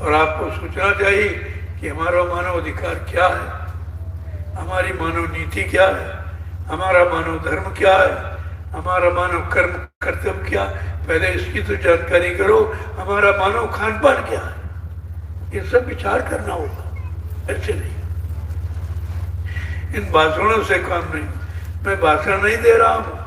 और आपको सोचना चाहिए कि हमारा मानव अधिकार क्या है, हमारी मानव नीति क्या है, हमारा मानव धर्म क्या है, हमारा मानव कर्म कर्तव्य क्या। पहले इसकी तो जानकारी करो, हमारा मानव खान पान क्या है, ये सब विचार करना होगा, ऐसे नहीं। इन भाषणों से काम नहीं। मैं भाषण नहीं दे रहा हूँ,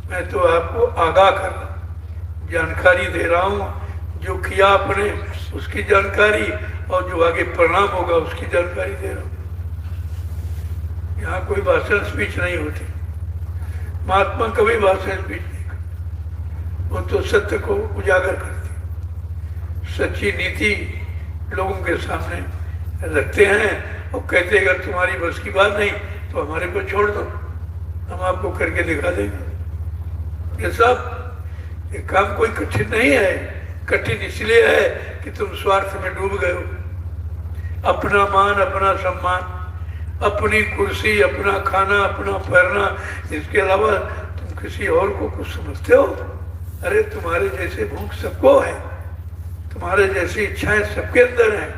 मैं तो आपको आगाह कर रहा हूँ, जानकारी दे रहा हूँ। जो किया आपने उसकी जानकारी, और जो आगे परिणाम होगा उसकी जानकारी दे रहा हूँ। यहाँ कोई भाषण स्पीच नहीं होती। महात्मा कभी भाषण स्पीच नहीं करते, वो तो सत्य को उजागर करते, सच्ची नीति लोगों के सामने रखते हैं और कहते हैं अगर तुम्हारी बस की बात नहीं तो हमारे को छोड़ दो, हम आपको करके दिखा देंगे। ये सब ये काम कोई कठिन नहीं है। कठिन इसलिए है कि तुम स्वार्थ में डूब गए हो। अपना मान, अपना सम्मान, अपनी कुर्सी, अपना खाना, अपना पहनना, इसके अलावा तुम किसी और को कुछ समझते हो? अरे तुम्हारे जैसे भूख सबको है, तुम्हारे जैसी इच्छाएं सबके अंदर हैं।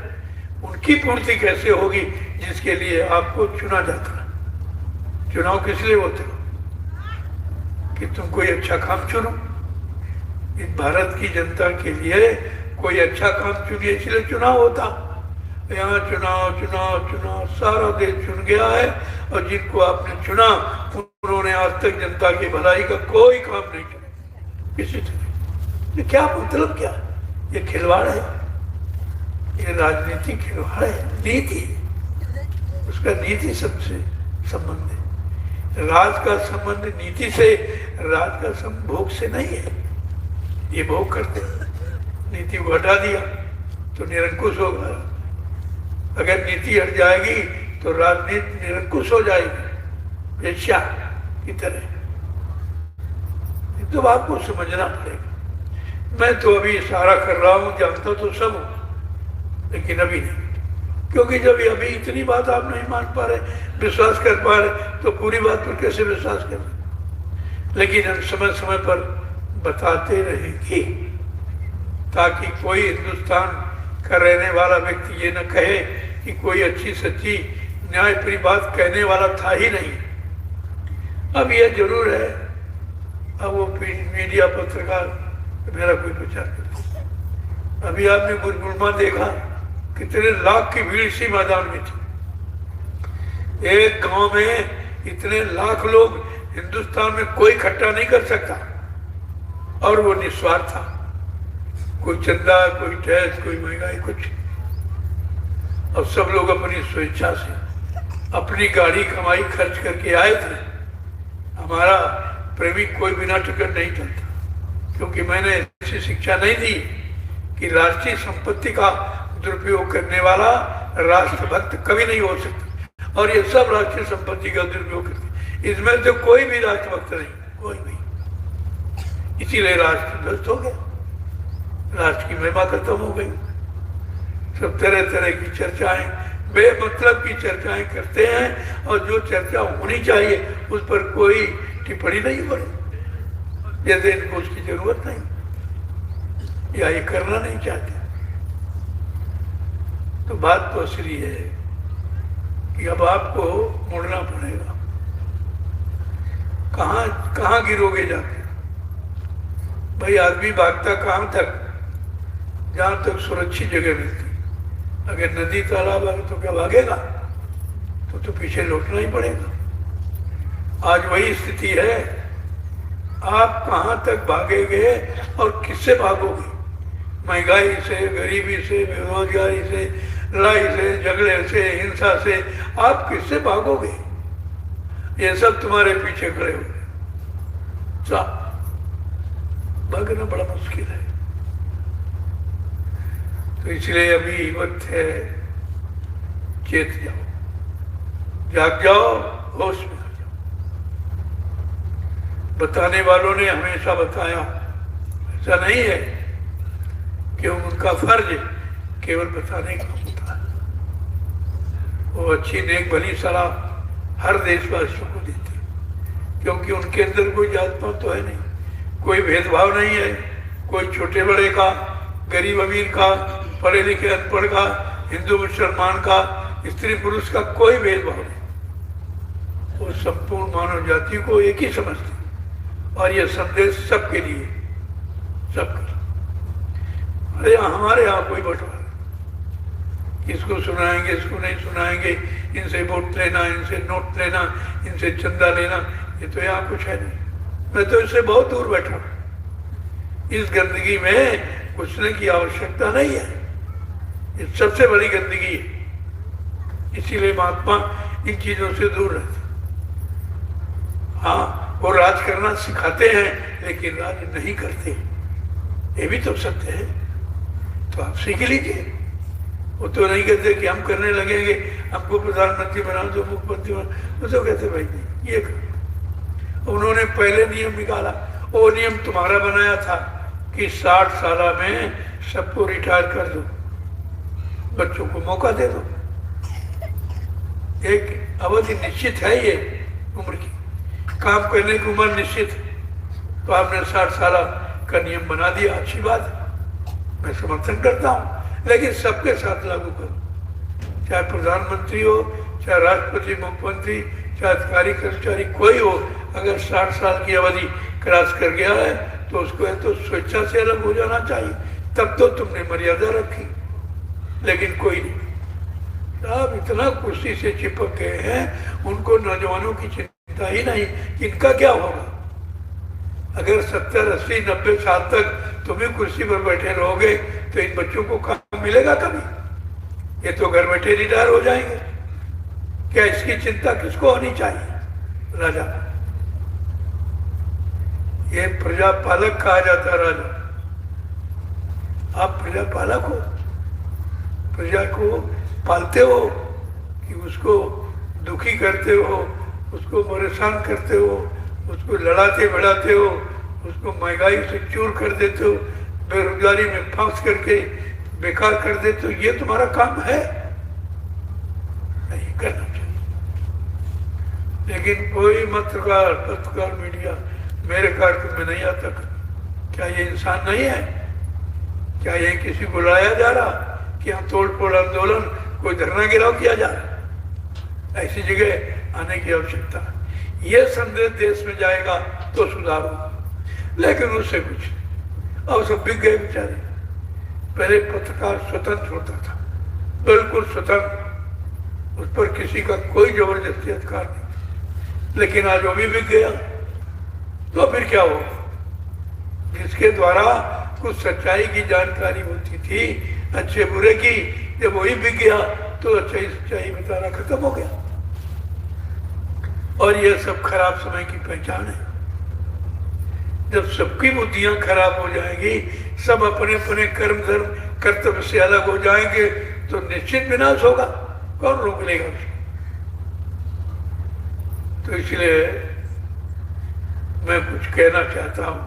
उनकी पूर्ति कैसे होगी जिसके लिए आपको चुना जाता है? चुनाव किस लिए होते हो? कि तुम कोई अच्छा काम चुनो। इस भारत की जनता के लिए कोई अच्छा काम चुनिए, इसलिए चुनाव होता। यहाँ चुनाव चुनाव चुनाव, सारा देश चुन गया है और जिनको आपने चुना उन्होंने आज तक जनता की भलाई का कोई काम नहीं किया किसी तरह। ये क्या मतलब, क्या ये खिलवाड़ है? ये राजनीति खिलवाड़ है, नीति, उसका नीति सबसे संबंध है। राज का संबंध नीति से, राज का संबंध भोग से नहीं है। ये भोग करते, नीति को हटा दिया तो निरंकुश होगा। अगर नीति हट जाएगी तो राजनीति निरंकुश हो जाएगी, वेश्या की तरह। तो आपको समझना पड़ेगा। मैं तो अभी इशारा कर रहा हूँ, जानता तो सब हूँ, लेकिन अभी नहीं। क्योंकि जब अभी इतनी बात आप नहीं मान पा रहे, विश्वास कर पा रहे, तो पूरी बात पर कैसे विश्वास करें? लेकिन हम समय समय पर बताते रहेंगे ताकि कोई हिंदुस्तान का रहने वाला व्यक्ति ये न कहे कि कोई अच्छी सच्ची न्यायप्रिय बात कहने वाला था ही नहीं। अब यह जरूर है, अब वो मीडिया पत्रकार मेरा कोई प्रचार करते। अभी आपने गुरगुरमा देखा, कितने लाख की भीड़ इसी मैदान में थी। एक गांव में इतने लाख लोग हिंदुस्तान में कोई इकट्ठा नहीं कर सकता, और वो निस्वार्थ था। कोई चंदा, कोई टैक्स, कोई महंगाई, कुछ। और सब लोग अपनी स्वेच्छा से अपनी गाड़ी कमाई खर्च करके आए थे। हमारा प्रेमी कोई बिना टिकट नहीं चलता, क्योंकि मैंने ऐसी शिक्षा नहीं दी कि राष्ट्रीय संपत्ति का दुरुपयोग करने वाला राष्ट्रभक्त कभी नहीं हो सकता। और ये सब राष्ट्रीय संपत्ति का दुरुपयोग करते, इसमें तो कोई भी राष्ट्रभक्त नहीं, कोई भी। इसीलिए राष्ट्र ध्वस्त हो गया, राष्ट्र की महिमा खत्म हो गई। सब तरह तरह की चर्चाएं, बेमतलब की चर्चाएं करते हैं, और जो चर्चा होनी चाहिए उस पर कोई टिप्पणी नहीं हो रही, जैसे इनको उसकी जरूरत नहीं या ये करना नहीं चाहते। तो बात तो असली है कि अब आपको मुड़ना पड़ेगा। कहाँ कहाँ गिरोगे जाके? भाई आदमी भागता कहाँ तक? जहाँ तक सुरक्षित जगह मिलती। अगर नदी तालाब है तो क्या भागेगा? तो पीछे लौटना ही पड़ेगा। आज वही स्थिति है। आप कहाँ तक भागेंगे और किससे भागोगे? महंगाई से, गरीबी से, बेरोजगारी से, लड़ाई से, झगड़े से, हिंसा से, आप किससे भागोगे? ये सब तुम्हारे पीछे खड़े हो गए। भागना बड़ा मुश्किल है। तो इसलिए अभी वक्त है, चेत जाओ, जाग जाओ, होश में आ जाओ। बताने वालों ने हमेशा बताया, ऐसा नहीं है कि उनका फर्ज केवल बताने का होता है। वो अच्छी नेक भली सलाह हर देशवासियों को देते, क्योंकि उनके अंदर कोई जात पात तो है नहीं, कोई भेदभाव नहीं है, कोई छोटे बड़े का, गरीब अमीर का, पढ़े लिखे अनपढ़ का, हिंदू मुसलमान का, स्त्री पुरुष का कोई भेदभाव नहीं। वो संपूर्ण मानव जाति को एक ही समझते और ये संदेश सबके लिए, सबके। अरे हमारे यहाँ कोई बंटवारा, इसको सुनाएंगे, इसको नहीं सुनाएंगे, इनसे वोट लेना, इनसे नोट लेना, इनसे चंदा लेना, ये तो यहाँ कुछ है नहीं। मैं तो इससे बहुत दूर बैठा हूँ। इस गंदगी में घुसने की आवश्यकता नहीं है, ये सबसे बड़ी गंदगी है। इसीलिए महात्मा इन चीजों से दूर रहते। हाँ, वो राज करना सिखाते हैं लेकिन राज नहीं करते, ये भी तो सत्य है। तो आप सीख लीजिए। वो तो नहीं कहते कि हम करने लगेंगे, हमको प्रधानमंत्री बना दो, मुख्यमंत्री बना। वो तो कहते भाई नहीं, ये कर। उन्होंने पहले नियम निकाला, वो नियम तुम्हारा बनाया था कि 60 साल में सबको रिटायर कर दो, बच्चों को मौका दे दो। एक अवधि निश्चित है ये उम्र की, काम करने की उम्र निश्चित है। तो आपने 60 साल का नियम बना दिया, अच्छी बात है, मैं समर्थन करता हूँ। लेकिन सबके साथ लागू करो, चाहे प्रधानमंत्री हो, चाहे राष्ट्रपति, मुख्यमंत्री, चाहे अधिकारी कर्मचारी, कोई हो। अगर 60 साल की अवधि क्रॉस कर गया है तो उसको है तो स्वेच्छा से अलग हो जाना चाहिए, तब तो तुमने मर्यादा रखी। लेकिन कोई नहीं, आप इतना कुर्सी से चिपक गए हैं, उनको नौजवानों की चिंता ही नहीं कि इनका क्या होगा। अगर 70, 80, 90 साल तक तुम ही कुर्सी पर बैठे रहोगे तो इन बच्चों को काम मिलेगा कभी? ये तो घर बैठे रिटायर हो जाएंगे। क्या इसकी चिंता किसको होनी चाहिए? राजा। ये प्रजा पालक कहा जाता है राजा। आप प्रजा पालक हो, प्रजा को पालते हो कि उसको दुखी करते हो, उसको परेशान करते हो, उसको लड़ाते बढ़ाते हो, उसको महंगाई से चूर कर देते हो, बेरोजगारी में फंस करके बेकार कर देते हो। ये तुम्हारा काम है? नहीं करना चाहिए। लेकिन कोई पत्रकार मीडिया मेरे कार्यक्रम में नहीं आता। क्या ये इंसान नहीं है? क्या ये किसी को लाया जा रहा कि हम तोड़ फोड़ आंदोलन, कोई धरना गिराव किया जा रहा? ऐसी जगह आने की आवश्यकता है। ये संदेश देश में जाएगा तो सुधार होगा, लेकिन उससे कुछ अब सब बिक गए बेचारे। पहले पत्रकार स्वतंत्र होता था, बिल्कुल स्वतंत्र, उस पर किसी का कोई जबरदस्ती अधिकार नहीं। लेकिन आज वो भी बिक गया, तो फिर क्या होगा? जिसके द्वारा कुछ सच्चाई की जानकारी होती थी, अच्छे बुरे की, जब वही बिक गया तो अच्छाई सच्चाई बताना खत्म हो गया। और यह सब खराब समय की पहचान है। जब सबकी बुद्धियां खराब हो जाएंगी, सब अपने अपने कर्म धर्म कर्तव्य से अलग हो जाएंगे, तो निश्चित विनाश होगा। कौन रोक लेगा उसको? तो इसलिए मैं कुछ कहना चाहता हूं।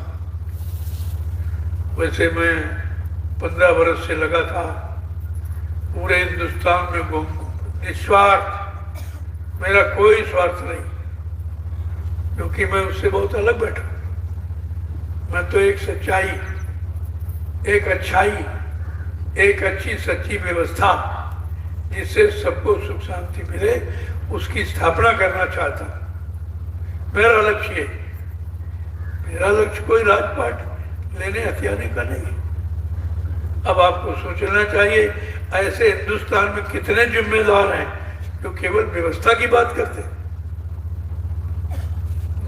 वैसे मैं 15 वर्ष से लगा था पूरे हिंदुस्तान में घूम निस्वार्थ, मेरा कोई स्वार्थ नहीं, क्योंकि मैं उससे बहुत अलग बैठा। मैं तो एक सच्चाई, एक अच्छाई, एक अच्छी सच्ची व्यवस्था जिससे सबको सुख शांति मिले, उसकी स्थापना करना चाहता हूं। मेरा लक्ष्य है। मेरा लक्ष्य कोई राजपाट लेने हथियाने का नहीं। अब आपको सोचना चाहिए, ऐसे हिंदुस्तान में कितने जिम्मेदार हैं जो केवल व्यवस्था की बात करते हैं।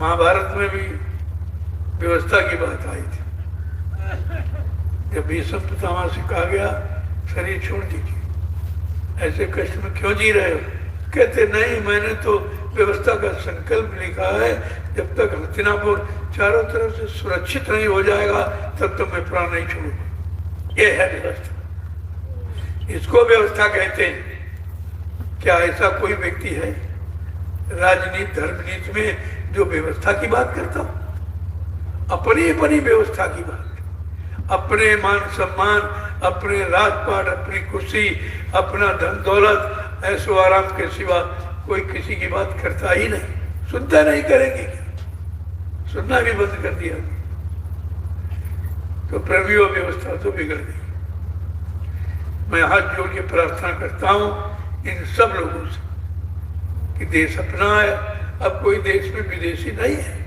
महाभारत में भी व्यवस्था की बात आई थी। जब भीष्म पितामह से कहा गया शरीर छोड़ दीजिए, ऐसे कष्ट में क्यों जी रहे हो? कहते नहीं, मैंने तो व्यवस्था का संकल्प लिखा है, जब तक हस्तिनापुर चारों तरफ से सुरक्षित नहीं हो जाएगा तब तक मैं प्राण नहीं छोड़ूंगा। ये है व्यवस्था, इसको व्यवस्था कहते हैं। क्या ऐसा कोई व्यक्ति है राजनीति धर्मनीति में जो व्यवस्था की बात करता हो? अपनी अपनी व्यवस्था की बात, अपने मान सम्मान, अपने राजपाट, अपनी कुर्सी, अपना धन दौलत, ऐसो आराम के सिवा कोई किसी की बात करता ही नहीं। सुनता नहीं, करेंगे क्या? सुनना भी बंद कर दिया तो प्रवियो व्यवस्था तो बिगड़ गई। मैं हाथ जोड़ के प्रार्थना करता हूँ इन सब लोगों से कि देश अपना है, अब कोई देश में विदेशी नहीं है।